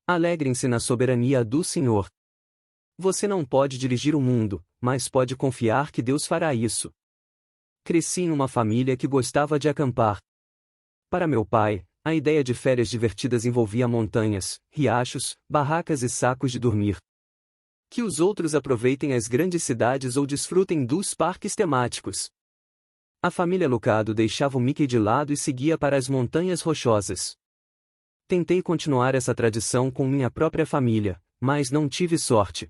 Alegrem-se na soberania do Senhor. Você não pode dirigir o mundo, mas pode confiar que Deus fará isso. Cresci em uma família que gostava de acampar. Para meu pai, a ideia de férias divertidas envolvia montanhas, riachos, barracas e sacos de dormir. Que os outros aproveitem as grandes cidades ou desfrutem dos parques temáticos. A família Lucado deixava o Mickey de lado e seguia para as montanhas rochosas. Tentei continuar essa tradição com minha própria família, mas não tive sorte.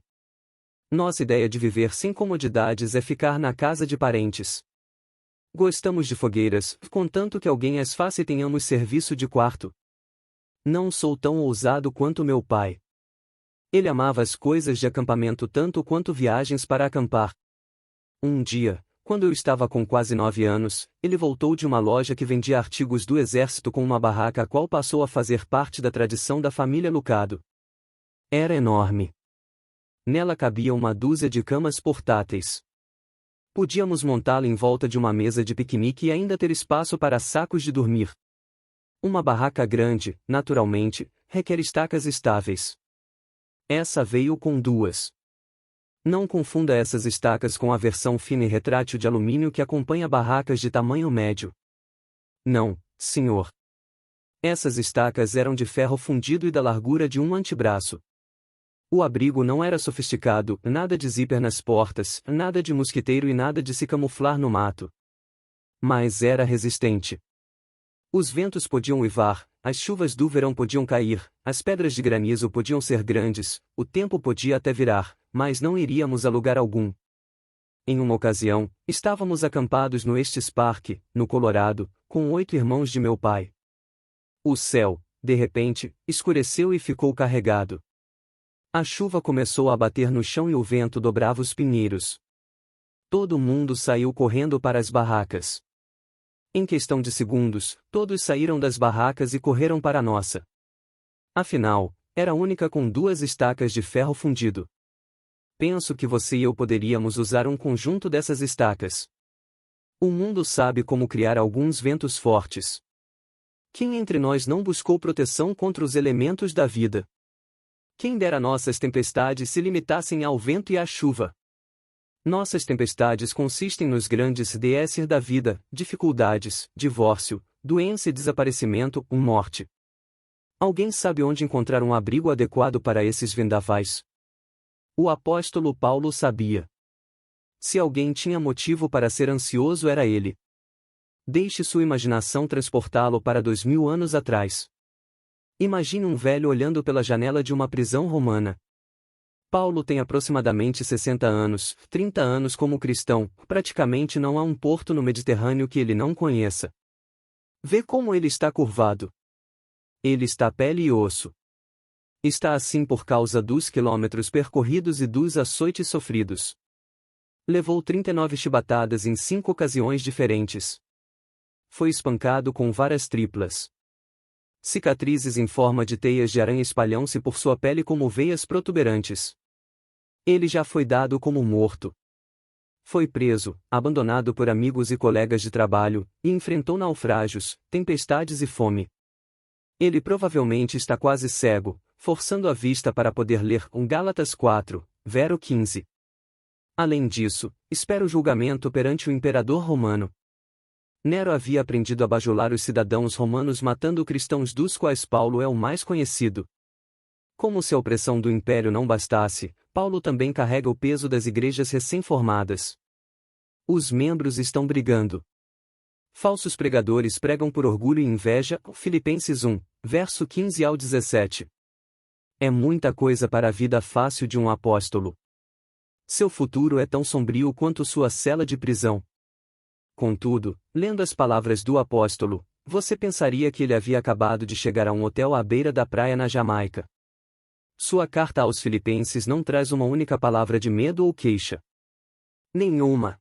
Nossa ideia de viver sem comodidades é ficar na casa de parentes. Gostamos de fogueiras, contanto que alguém as faça e tenhamos serviço de quarto. Não sou tão ousado quanto meu pai. Ele amava as coisas de acampamento tanto quanto viagens para acampar. Um dia, quando eu estava com quase 9 anos, ele voltou de uma loja que vendia artigos do exército com uma barraca a qual passou a fazer parte da tradição da família Lucado. Era enorme. Nela cabia uma dúzia de camas portáteis. Podíamos montá-la em volta de uma mesa de piquenique e ainda ter espaço para sacos de dormir. Uma barraca grande, naturalmente, requer estacas estáveis. Essa veio com 2. Não confunda essas estacas com a versão fina e retrátil de alumínio que acompanha barracas de tamanho médio. Não, senhor. Essas estacas eram de ferro fundido e da largura de um antebraço. O abrigo não era sofisticado, nada de zíper nas portas, nada de mosquiteiro e nada de se camuflar no mato. Mas era resistente. Os ventos podiam uivar, as chuvas do verão podiam cair, as pedras de granizo podiam ser grandes, o tempo podia até virar, mas não iríamos a lugar algum. Em uma ocasião, estávamos acampados no Estes Park, no Colorado, com 8 irmãos de meu pai. O céu, de repente, escureceu e ficou carregado. A chuva começou a bater no chão e o vento dobrava os pinheiros. Todo mundo saiu correndo para as barracas. Em questão de segundos, todos saíram das barracas e correram para a nossa. Afinal, era a única com 2 estacas de ferro fundido. Penso que você e eu poderíamos usar um conjunto dessas estacas. O mundo sabe como criar alguns ventos fortes. Quem entre nós não buscou proteção contra os elementos da vida? Quem dera nossas tempestades se limitassem ao vento e à chuva. Nossas tempestades consistem nos grandes DS da vida, dificuldades, divórcio, doença e desaparecimento, morte. Alguém sabe onde encontrar um abrigo adequado para esses vendavais? O apóstolo Paulo sabia. Se alguém tinha motivo para ser ansioso era ele. Deixe sua imaginação transportá-lo para 2000 anos atrás. Imagine um velho olhando pela janela de uma prisão romana. Paulo tem aproximadamente 60 anos, 30 anos como cristão, praticamente não há um porto no Mediterrâneo que ele não conheça. Vê como ele está curvado. Ele está pele e osso. Está assim por causa dos quilômetros percorridos e dos açoites sofridos. Levou 39 chibatadas em 5 ocasiões diferentes. Foi espancado com varas triplas. Cicatrizes em forma de teias de aranha espalham-se por sua pele como veias protuberantes. Ele já foi dado como morto. Foi preso, abandonado por amigos e colegas de trabalho, e enfrentou naufrágios, tempestades e fome. Ele provavelmente está quase cego, forçando a vista para poder ler Gálatas 4, verso 15. Além disso, espera o julgamento perante o imperador romano. Nero havia aprendido a bajular os cidadãos romanos matando cristãos dos quais Paulo é o mais conhecido. Como se a opressão do império não bastasse, Paulo também carrega o peso das igrejas recém-formadas. Os membros estão brigando. Falsos pregadores pregam por orgulho e inveja, Filipenses 1, verso 15 ao 17. É muita coisa para a vida fácil de um apóstolo. Seu futuro é tão sombrio quanto sua cela de prisão. Contudo, lendo as palavras do apóstolo, você pensaria que ele havia acabado de chegar a um hotel à beira da praia na Jamaica. Sua carta aos Filipenses não traz uma única palavra de medo ou queixa. Nenhuma.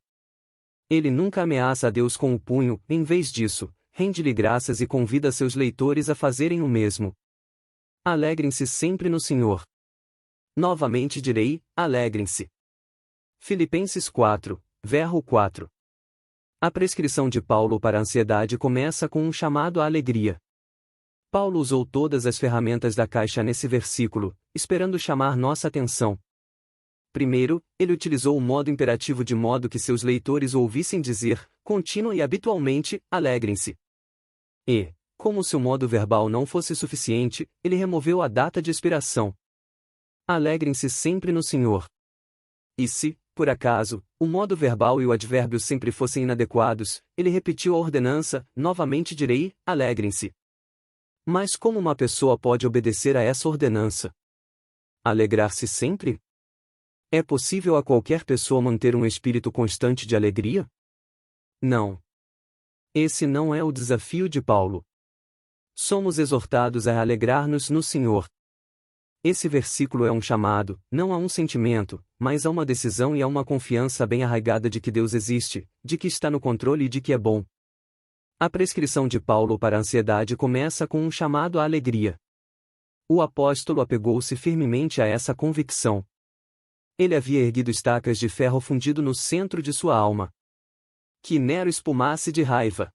Ele nunca ameaça a Deus com o punho, em vez disso, rende-lhe graças e convida seus leitores a fazerem o mesmo. Alegrem-se sempre no Senhor. Novamente direi, alegrem-se. Filipenses 4, verso 4. A prescrição de Paulo para a ansiedade começa com um chamado à alegria. Paulo usou todas as ferramentas da caixa nesse versículo, esperando chamar nossa atenção. Primeiro, ele utilizou o modo imperativo de modo que seus leitores ouvissem dizer, contínua e habitualmente, alegrem-se. E, como se o modo verbal não fosse suficiente, ele removeu a data de expiração. Alegrem-se sempre no Senhor. E se, por acaso, o modo verbal e o advérbio sempre fossem inadequados, ele repetiu a ordenança, novamente direi, alegrem-se. Mas como uma pessoa pode obedecer a essa ordenança? Alegrar-se sempre? É possível a qualquer pessoa manter um espírito constante de alegria? Não. Esse não é o desafio de Paulo. Somos exortados a alegrar-nos no Senhor. Esse versículo é um chamado, não a um sentimento, mas a uma decisão e a uma confiança bem arraigada de que Deus existe, de que está no controle e de que é bom. A prescrição de Paulo para a ansiedade começa com um chamado à alegria. O apóstolo apegou-se firmemente a essa convicção. Ele havia erguido estacas de ferro fundido no centro de sua alma. Que Nero espumasse de raiva.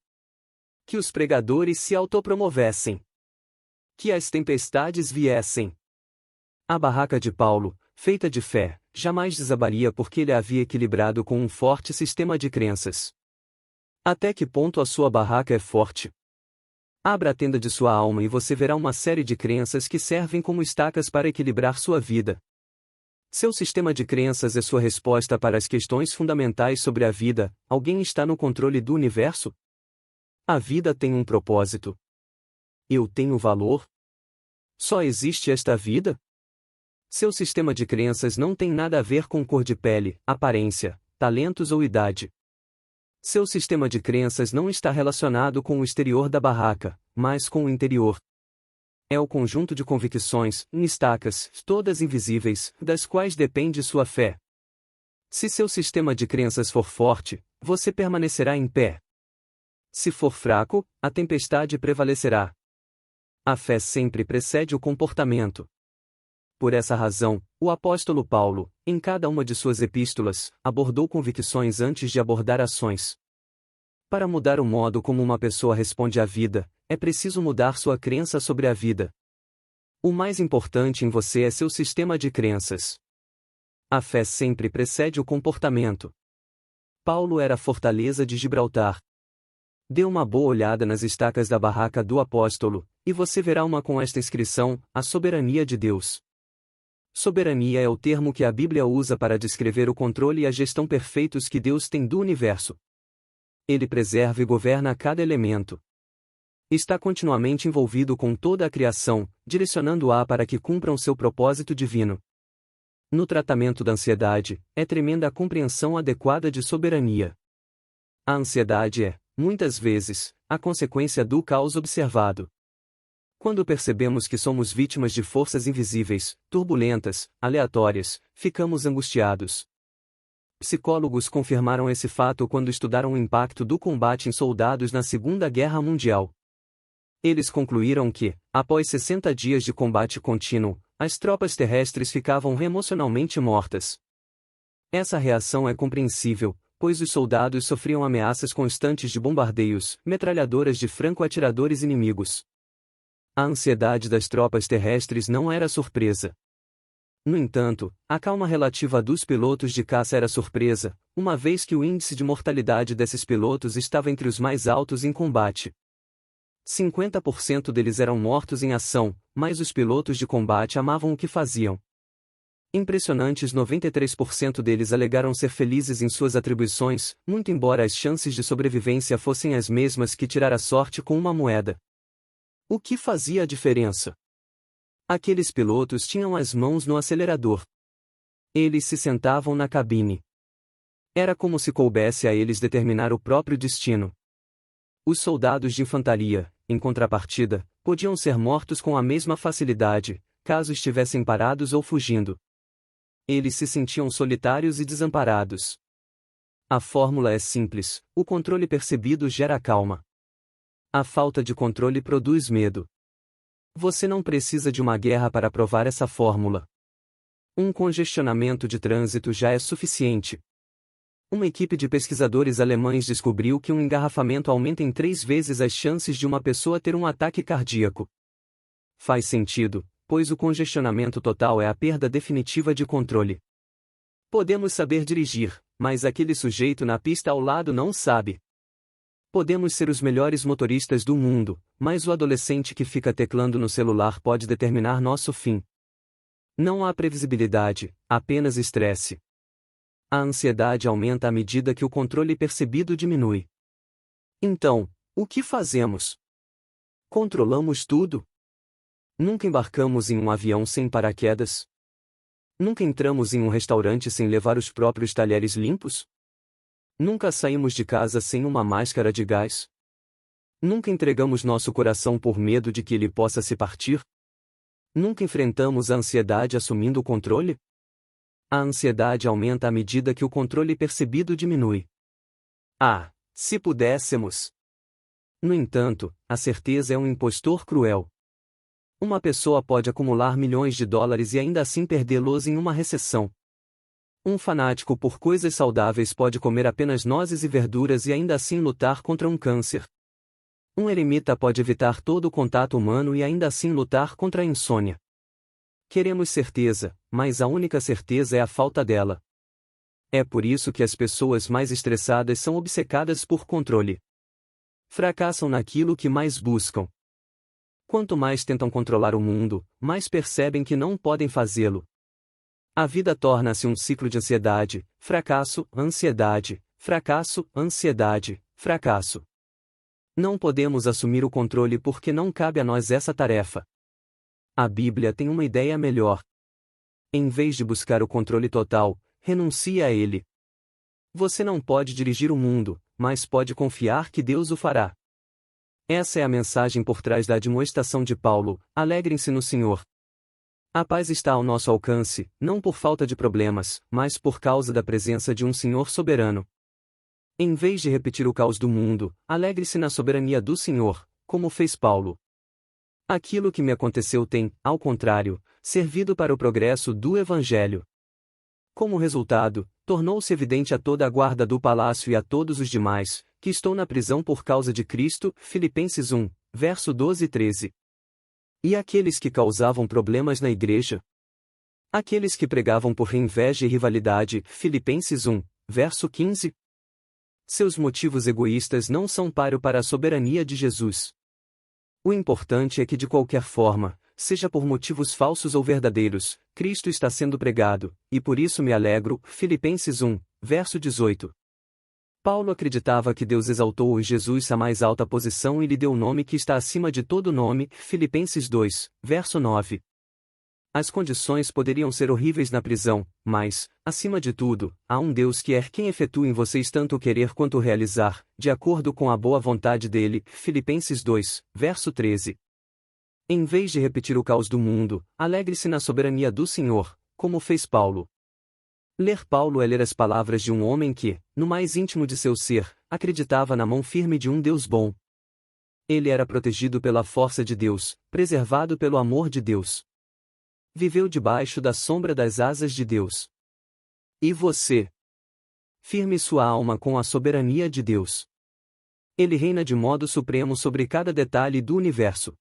Que os pregadores se autopromovessem. Que as tempestades viessem. A barraca de Paulo, feita de fé, jamais desabaria porque ele a havia equilibrado com um forte sistema de crenças. Até que ponto a sua barraca é forte? Abra a tenda de sua alma e você verá uma série de crenças que servem como estacas para equilibrar sua vida. Seu sistema de crenças é sua resposta para as questões fundamentais sobre a vida. Alguém está no controle do universo? A vida tem um propósito. Eu tenho valor? Só existe esta vida? Seu sistema de crenças não tem nada a ver com cor de pele, aparência, talentos ou idade. Seu sistema de crenças não está relacionado com o exterior da barraca, mas com o interior. É o conjunto de convicções, em estacas, todas invisíveis, das quais depende sua fé. Se seu sistema de crenças for forte, você permanecerá em pé. Se for fraco, a tempestade prevalecerá. A fé sempre precede o comportamento. Por essa razão, o apóstolo Paulo, em cada uma de suas epístolas, abordou convicções antes de abordar ações. Para mudar o modo como uma pessoa responde à vida, é preciso mudar sua crença sobre a vida. O mais importante em você é seu sistema de crenças. A fé sempre precede o comportamento. Paulo era a fortaleza de Gibraltar. Dê uma boa olhada nas estacas da barraca do apóstolo, e você verá uma com esta inscrição, a soberania de Deus. Soberania é o termo que a Bíblia usa para descrever o controle e a gestão perfeitos que Deus tem do universo. Ele preserva e governa cada elemento. Está continuamente envolvido com toda a criação, direcionando-a para que cumpram seu propósito divino. No tratamento da ansiedade, é tremenda a compreensão adequada de soberania. A ansiedade é, muitas vezes, a consequência do caos observado. Quando percebemos que somos vítimas de forças invisíveis, turbulentas, aleatórias, ficamos angustiados. Psicólogos confirmaram esse fato quando estudaram o impacto do combate em soldados na Segunda Guerra Mundial. Eles concluíram que, após 60 dias de combate contínuo, as tropas terrestres ficavam emocionalmente mortas. Essa reação é compreensível, pois os soldados sofriam ameaças constantes de bombardeios, metralhadoras de franco-atiradores inimigos. A ansiedade das tropas terrestres não era surpresa. No entanto, a calma relativa dos pilotos de caça era surpresa, uma vez que o índice de mortalidade desses pilotos estava entre os mais altos em combate. 50% deles eram mortos em ação, mas os pilotos de combate amavam o que faziam. Impressionantes 93% deles alegaram ser felizes em suas atribuições, muito embora as chances de sobrevivência fossem as mesmas que tirar a sorte com uma moeda. O que fazia a diferença? Aqueles pilotos tinham as mãos no acelerador. Eles se sentavam na cabine. Era como se coubesse a eles determinar o próprio destino. Os soldados de infantaria, em contrapartida, podiam ser mortos com a mesma facilidade, caso estivessem parados ou fugindo. Eles se sentiam solitários e desamparados. A fórmula é simples: o controle percebido gera calma. A falta de controle produz medo. Você não precisa de uma guerra para provar essa fórmula. Um congestionamento de trânsito já é suficiente. Uma equipe de pesquisadores alemães descobriu que um engarrafamento aumenta em 3 vezes as chances de uma pessoa ter um ataque cardíaco. Faz sentido, pois o congestionamento total é a perda definitiva de controle. Podemos saber dirigir, mas aquele sujeito na pista ao lado não sabe. Podemos ser os melhores motoristas do mundo, mas o adolescente que fica teclando no celular pode determinar nosso fim. Não há previsibilidade, apenas estresse. A ansiedade aumenta à medida que o controle percebido diminui. Então, o que fazemos? Controlamos tudo? Nunca embarcamos em um avião sem paraquedas? Nunca entramos em um restaurante sem levar os próprios talheres limpos? Nunca saímos de casa sem uma máscara de gás? Nunca entregamos nosso coração por medo de que ele possa se partir? Nunca enfrentamos a ansiedade assumindo o controle? A ansiedade aumenta à medida que o controle percebido diminui. Ah, se pudéssemos! No entanto, a certeza é um impostor cruel. Uma pessoa pode acumular milhões de dólares e ainda assim perdê-los em uma recessão. Um fanático por coisas saudáveis pode comer apenas nozes e verduras e ainda assim lutar contra um câncer. Um eremita pode evitar todo o contato humano e ainda assim lutar contra a insônia. Queremos certeza, mas a única certeza é a falta dela. É por isso que as pessoas mais estressadas são obcecadas por controle. Fracassam naquilo que mais buscam. Quanto mais tentam controlar o mundo, mais percebem que não podem fazê-lo. A vida torna-se um ciclo de ansiedade, fracasso, ansiedade, fracasso, ansiedade, fracasso. Não podemos assumir o controle porque não cabe a nós essa tarefa. A Bíblia tem uma ideia melhor. Em vez de buscar o controle total, renuncie a ele. Você não pode dirigir o mundo, mas pode confiar que Deus o fará. Essa é a mensagem por trás da admoestação de Paulo: alegrem-se no Senhor. A paz está ao nosso alcance, não por falta de problemas, mas por causa da presença de um Senhor soberano. Em vez de repetir o caos do mundo, alegre-se na soberania do Senhor, como fez Paulo. Aquilo que me aconteceu tem, ao contrário, servido para o progresso do Evangelho. Como resultado, tornou-se evidente a toda a guarda do palácio e a todos os demais, que estou na prisão por causa de Cristo, Filipenses 1, verso 12 e 13. E aqueles que causavam problemas na igreja? Aqueles que pregavam por inveja e rivalidade, Filipenses 1, verso 15. Seus motivos egoístas não são páreo para a soberania de Jesus. O importante é que de qualquer forma, seja por motivos falsos ou verdadeiros, Cristo está sendo pregado, e por isso me alegro, Filipenses 1, verso 18. Paulo acreditava que Deus exaltou Jesus à mais alta posição e lhe deu o nome que está acima de todo nome, Filipenses 2, verso 9. As condições poderiam ser horríveis na prisão, mas, acima de tudo, há um Deus que é quem efetua em vocês tanto o querer quanto o realizar, de acordo com a boa vontade dele, Filipenses 2, verso 13. Em vez de repetir o caos do mundo, alegre-se na soberania do Senhor, como fez Paulo. Ler Paulo é ler as palavras de um homem que, no mais íntimo de seu ser, acreditava na mão firme de um Deus bom. Ele era protegido pela força de Deus, preservado pelo amor de Deus. Viveu debaixo da sombra das asas de Deus. E você? Firme sua alma com a soberania de Deus. Ele reina de modo supremo sobre cada detalhe do universo.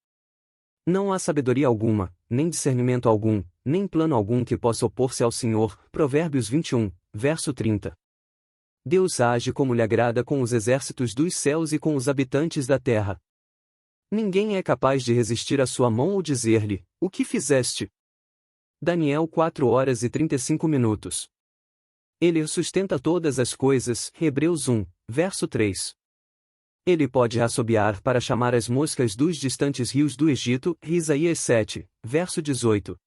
Não há sabedoria alguma, nem discernimento algum, nem plano algum que possa opor-se ao Senhor. Provérbios 21, verso 30. Deus age como lhe agrada com os exércitos dos céus e com os habitantes da terra. Ninguém é capaz de resistir à sua mão ou dizer-lhe: o que fizeste? Daniel 4 horas e 35 minutos. Ele sustenta todas as coisas. Hebreus 1, verso 3. Ele pode assobiar para chamar as moscas dos distantes rios do Egito. Isaías 7, verso 18.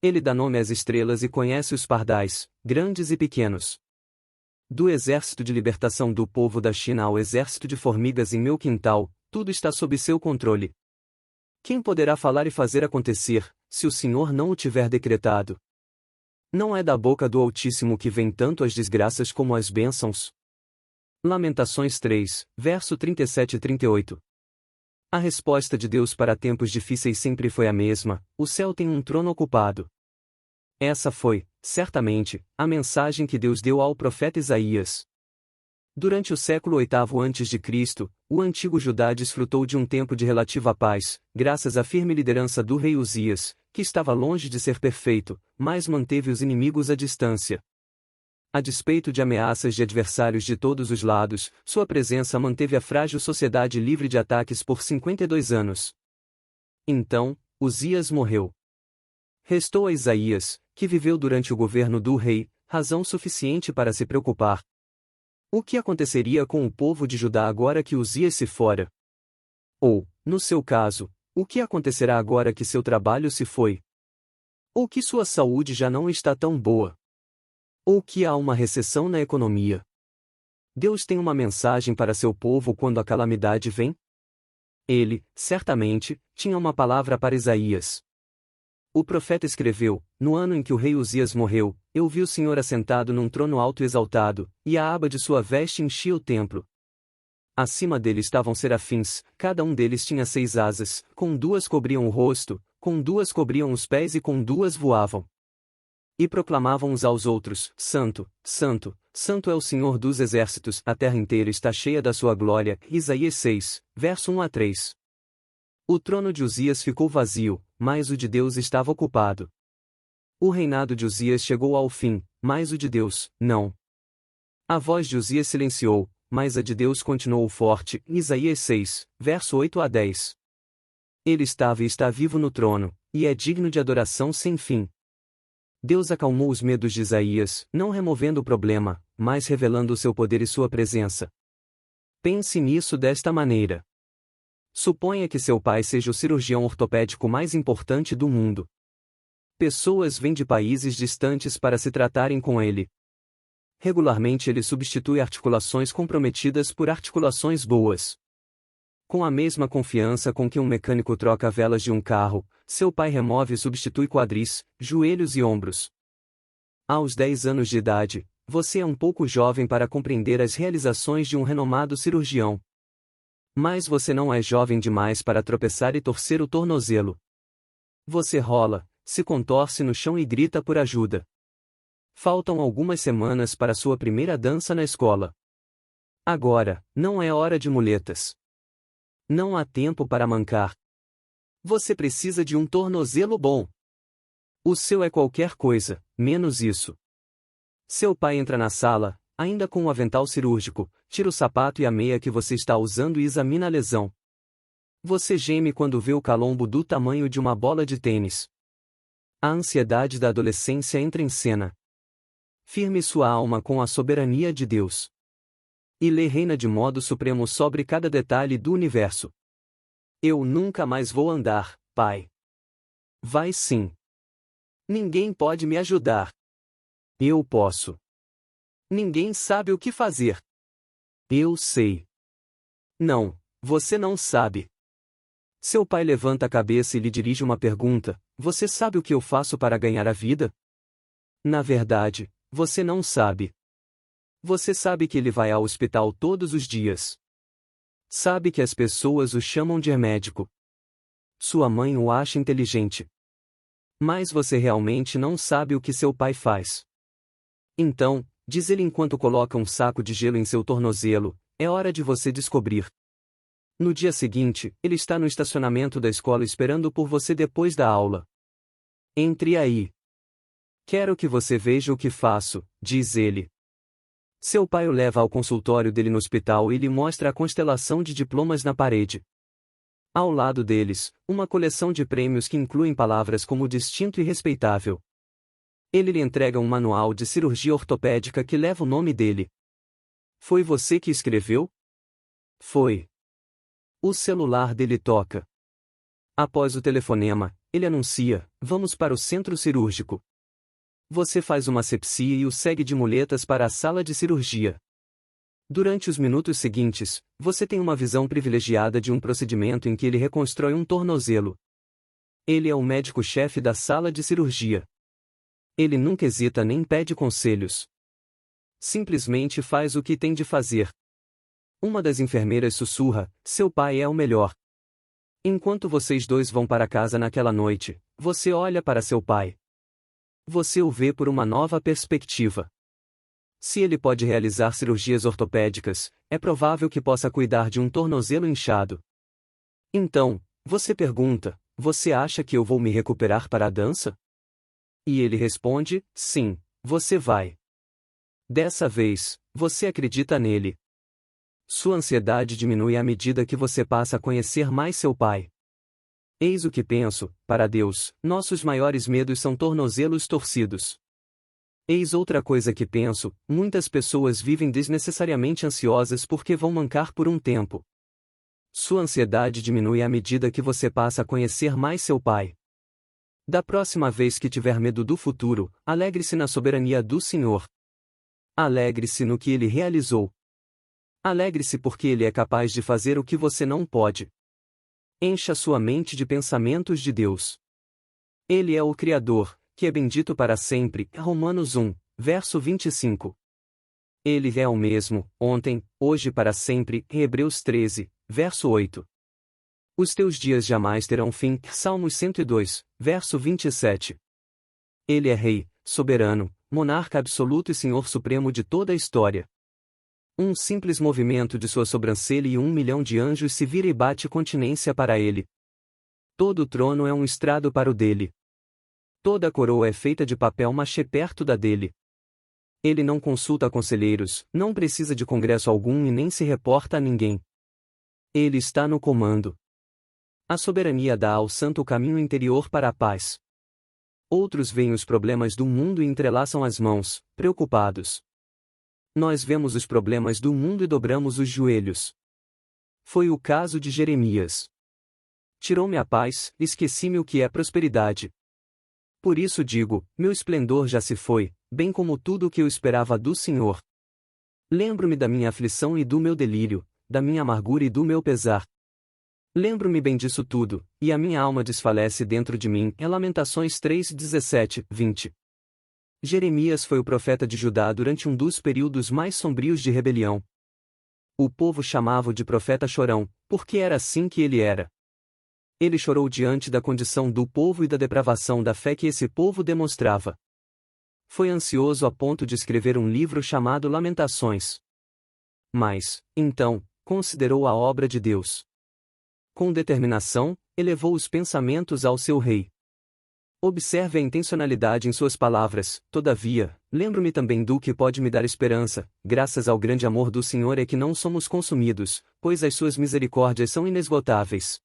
Ele dá nome às estrelas e conhece os pardais, grandes e pequenos. Do exército de libertação do povo da China ao exército de formigas em meu quintal, tudo está sob seu controle. Quem poderá falar e fazer acontecer, se o Senhor não o tiver decretado? Não é da boca do Altíssimo que vêm tanto as desgraças como as bênçãos? Lamentações 3, verso 37 e 38. A resposta de Deus para tempos difíceis sempre foi a mesma: o céu tem um trono ocupado. Essa foi, certamente, a mensagem que Deus deu ao profeta Isaías. Durante o século VIII a.C., o antigo Judá desfrutou de um tempo de relativa paz, graças à firme liderança do rei Uzias, que estava longe de ser perfeito, mas manteve os inimigos à distância. A despeito de ameaças de adversários de todos os lados, sua presença manteve a frágil sociedade livre de ataques por 52 anos. Então, Uzias morreu. Restou a Isaías, que viveu durante o governo do rei, razão suficiente para se preocupar. O que aconteceria com o povo de Judá agora que Uzias se fora? Ou, no seu caso, o que acontecerá agora que seu trabalho se foi? Ou que sua saúde já não está tão boa? Ou que há uma recessão na economia? Deus tem uma mensagem para seu povo quando a calamidade vem? Ele, certamente, tinha uma palavra para Isaías. O profeta escreveu: no ano em que o rei Uzias morreu, eu vi o Senhor assentado num trono alto e exaltado, e a aba de sua veste enchia o templo. Acima dele estavam serafins, cada um deles tinha 6 asas, com 2 cobriam o rosto, com 2 cobriam os pés e com 2 voavam. E proclamavam uns aos outros: Santo, Santo, Santo é o Senhor dos exércitos, a terra inteira está cheia da sua glória. Isaías 6, verso 1 a 3. O trono de Uzias ficou vazio, mas o de Deus estava ocupado. O reinado de Uzias chegou ao fim, mas o de Deus, não. A voz de Uzias silenciou, mas a de Deus continuou forte. Isaías 6, verso 8 a 10. Ele estava e está vivo no trono, e é digno de adoração sem fim. Deus acalmou os medos de Isaías, não removendo o problema, mas revelando o seu poder e sua presença. Pense nisso desta maneira. Suponha que seu pai seja o cirurgião ortopédico mais importante do mundo. Pessoas vêm de países distantes para se tratarem com ele. Regularmente ele substitui articulações comprometidas por articulações boas. Com a mesma confiança com que um mecânico troca velas de um carro, seu pai remove e substitui quadris, joelhos e ombros. Aos 10 anos de idade, você é um pouco jovem para compreender as realizações de um renomado cirurgião. Mas você não é jovem demais para tropeçar e torcer o tornozelo. Você rola, se contorce no chão e grita por ajuda. Faltam algumas semanas para sua primeira dança na escola. Agora, não é hora de muletas. Não há tempo para mancar. Você precisa de um tornozelo bom. O seu é qualquer coisa, menos isso. Seu pai entra na sala, ainda com o avental cirúrgico, tira o sapato e a meia que você está usando e examina a lesão. Você geme quando vê o calombo do tamanho de uma bola de tênis. A ansiedade da adolescência entra em cena. Firme sua alma com a soberania de Deus. E lê reina de modo supremo sobre cada detalhe do universo. Eu nunca mais vou andar, pai. Vai sim. Ninguém pode me ajudar. Eu posso. Ninguém sabe o que fazer. Eu sei. Não, você não sabe. Seu pai levanta a cabeça e lhe dirige uma pergunta: você sabe o que eu faço para ganhar a vida? Na verdade, você não sabe. Você sabe que ele vai ao hospital todos os dias. Sabe que as pessoas o chamam de médico. Sua mãe o acha inteligente. Mas você realmente não sabe o que seu pai faz. Então, diz ele enquanto coloca um saco de gelo em seu tornozelo, é hora de você descobrir. No dia seguinte, ele está no estacionamento da escola esperando por você depois da aula. Entre aí. Quero que você veja o que faço, diz ele. Seu pai o leva ao consultório dele no hospital e lhe mostra a constelação de diplomas na parede. Ao lado deles, uma coleção de prêmios que incluem palavras como distinto e respeitável. Ele lhe entrega um manual de cirurgia ortopédica que leva o nome dele. Foi você que escreveu? Foi. O celular dele toca. Após o telefonema, ele anuncia: vamos para o centro cirúrgico. Você faz uma asepsia e o segue de muletas para a sala de cirurgia. Durante os minutos seguintes, você tem uma visão privilegiada de um procedimento em que ele reconstrói um tornozelo. Ele é o médico-chefe da sala de cirurgia. Ele nunca hesita nem pede conselhos. Simplesmente faz o que tem de fazer. Uma das enfermeiras sussurra: seu pai é o melhor. Enquanto vocês dois vão para casa naquela noite, você olha para seu pai. Você o vê por uma nova perspectiva. Se ele pode realizar cirurgias ortopédicas, é provável que possa cuidar de um tornozelo inchado. Então, você pergunta: você acha que eu vou me recuperar para a dança? E ele responde: sim, você vai. Dessa vez, você acredita nele. Sua ansiedade diminui à medida que você passa a conhecer mais seu pai. Eis o que penso: para Deus, nossos maiores medos são tornozelos torcidos. Eis outra coisa que penso: muitas pessoas vivem desnecessariamente ansiosas porque vão mancar por um tempo. Sua ansiedade diminui à medida que você passa a conhecer mais seu pai. Da próxima vez que tiver medo do futuro, alegre-se na soberania do Senhor. Alegre-se no que ele realizou. Alegre-se porque ele é capaz de fazer o que você não pode. Encha sua mente de pensamentos de Deus. Ele é o Criador, que é bendito para sempre. Romanos 1, verso 25. Ele é o mesmo, ontem, hoje e para sempre. Hebreus 13, verso 8. Os teus dias jamais terão fim. Salmos 102, verso 27. Ele é Rei, soberano, monarca absoluto e Senhor supremo de toda a história. Um simples movimento de sua sobrancelha e 1 milhão de anjos se vira e bate continência para ele. Todo o trono é um estrado para o dele. Toda a coroa é feita de papel machê perto da dele. Ele não consulta conselheiros, não precisa de congresso algum e nem se reporta a ninguém. Ele está no comando. A soberania dá ao santo o caminho interior para a paz. Outros veem os problemas do mundo e entrelaçam as mãos, preocupados. Nós vemos os problemas do mundo e dobramos os joelhos. Foi o caso de Jeremias. Tirou-me a paz, esqueci-me o que é prosperidade. Por isso digo: meu esplendor já se foi, bem como tudo o que eu esperava do Senhor. Lembro-me da minha aflição e do meu delírio, da minha amargura e do meu pesar. Lembro-me bem disso tudo, e a minha alma desfalece dentro de mim. Lamentações 3, 17, 20. Jeremias foi o profeta de Judá durante um dos períodos mais sombrios de rebelião. O povo chamava-o de profeta chorão, porque era assim que ele era. Ele chorou diante da condição do povo e da depravação da fé que esse povo demonstrava. Foi ansioso a ponto de escrever um livro chamado Lamentações. Mas, então, considerou a obra de Deus. Com determinação, elevou os pensamentos ao seu rei. Observe a intencionalidade em suas palavras: todavia, lembro-me também do que pode me dar esperança, graças ao grande amor do Senhor é que não somos consumidos, pois as suas misericórdias são inesgotáveis.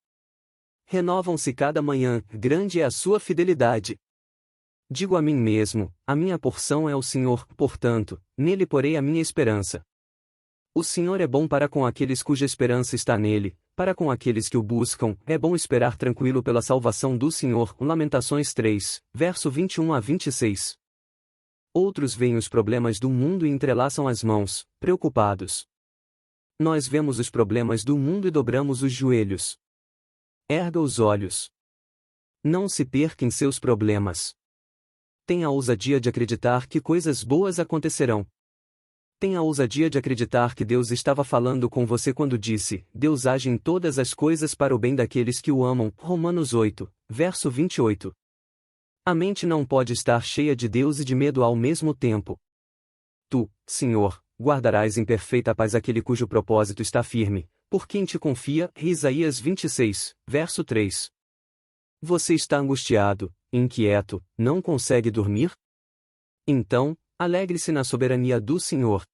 Renovam-se cada manhã, grande é a sua fidelidade. Digo a mim mesmo: a minha porção é o Senhor, portanto, nele porei a minha esperança. O Senhor é bom para com aqueles cuja esperança está nele, para com aqueles que o buscam. É bom esperar tranquilo pela salvação do Senhor. Lamentações 3, verso 21 a 26. Outros veem os problemas do mundo e entrelaçam as mãos, preocupados. Nós vemos os problemas do mundo e dobramos os joelhos. Erga os olhos. Não se perca em seus problemas. Tenha a ousadia de acreditar que coisas boas acontecerão. Tenha a ousadia de acreditar que Deus estava falando com você quando disse: Deus age em todas as coisas para o bem daqueles que o amam. Romanos 8, verso 28. A mente não pode estar cheia de Deus e de medo ao mesmo tempo. Tu, Senhor, guardarás em perfeita paz aquele cujo propósito está firme, por quem te confia. Isaías 26, verso 3. Você está angustiado, inquieto, não consegue dormir? Então, alegre-se na soberania do Senhor.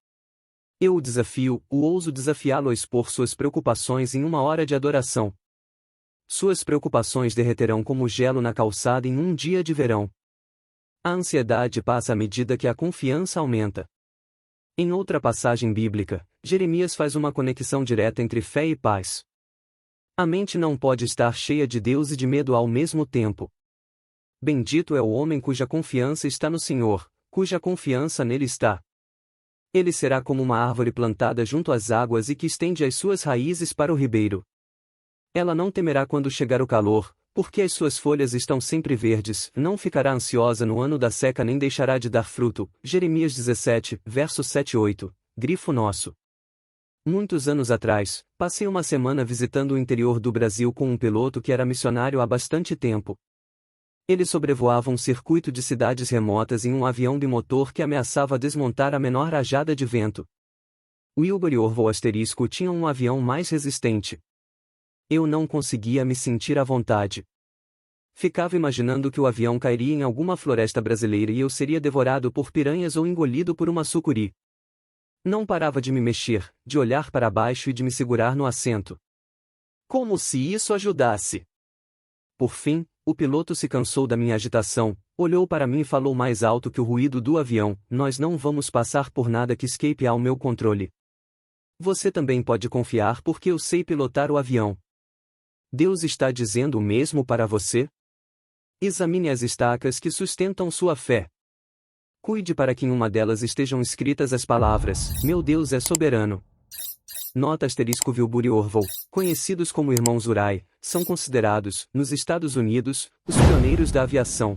Eu o desafio, o ouso desafiá-lo a expor suas preocupações em uma hora de adoração. Suas preocupações derreterão como gelo na calçada em um dia de verão. A ansiedade passa à medida que a confiança aumenta. Em outra passagem bíblica, Jeremias faz uma conexão direta entre fé e paz. A mente não pode estar cheia de Deus e de medo ao mesmo tempo. Bendito é o homem cuja confiança está no Senhor, cuja confiança nele está. Ele será como uma árvore plantada junto às águas e que estende as suas raízes para o ribeiro. Ela não temerá quando chegar o calor, porque as suas folhas estão sempre verdes, não ficará ansiosa no ano da seca nem deixará de dar fruto. Jeremias 17, verso 7 e 8, grifo nosso. Muitos anos atrás, passei uma semana visitando o interior do Brasil com um piloto que era missionário há bastante tempo. Ele sobrevoava um circuito de cidades remotas em um avião bimotor que ameaçava desmontar a menor rajada de vento. Wilbur Orville asterisco tinha um avião mais resistente. Eu não conseguia me sentir à vontade. Ficava imaginando que o avião cairia em alguma floresta brasileira e eu seria devorado por piranhas ou engolido por uma sucuri. Não parava de me mexer, de olhar para baixo e de me segurar no assento. Como se isso ajudasse. Por fim, o piloto se cansou da minha agitação, olhou para mim e falou mais alto que o ruído do avião: nós não vamos passar por nada que escape ao meu controle. Você também pode confiar porque eu sei pilotar o avião. Deus está dizendo o mesmo para você? Examine as estacas que sustentam sua fé. Cuide para que em uma delas estejam escritas as palavras: meu Deus é soberano. Nota asterisco Wilbur e Orville, conhecidos como irmãos Wright, são considerados, nos Estados Unidos, os pioneiros da aviação.